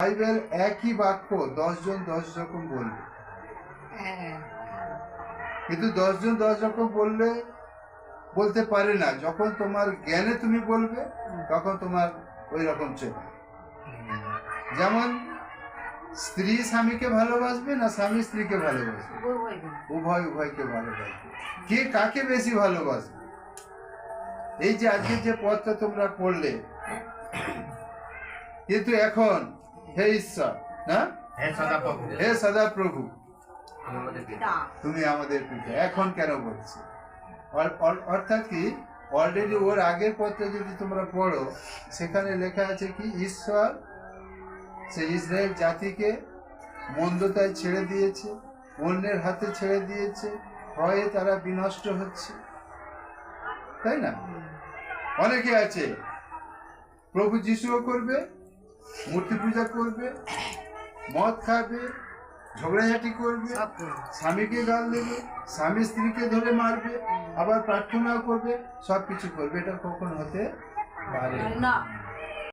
Bible একই বাক্য 10 জন 10 রকম বলবে, কিন্তু 10 জন 10 রকম বলতে পারে না। যখন তোমার জ্ঞানে তুমি বলবে তখন তোমার ওই রকম চলবে। যেমন স্ত্রী স্বামীকে ভালোবাসবে না স্বামী স্ত্রীকে ভালোবাসবে? উভয়কে ভালোবাসবে। কে কাকে বেশি ভালোবাসবে? এই যে আজকে যে পথটা তোমরা পড়লে, কিন্তু এখন হে ঈশ্বর, না হে সদাপ্রভু, তুমি আমাদের পিতা, এখন কেন বলছে? অর্থাৎ কি, অলরেডি ওর আগের পত্রে যদি তোমরা পড়ো, সেখানে লেখা আছে কি, ঈশ্বর সে ইসরায়েল জাতিকে মন্দতায় ছেড়ে দিয়েছে, অন্যের হাতে ছেড়ে দিয়েছে, ভয়ে তারা বিনষ্ট হচ্ছে, তাই না? অনেকে আছে প্রভু যিশুও করবে, মূর্তি পূজা করবে, মদ খাবে, ঝগড়াঝাটি করবে, স্বামীকে গাল দেবে, স্বামী স্ত্রীকে ধরে মারবে, আবার প্রার্থনাও করবে, সবকিছু করবে। এটা কখন হতে পারে না।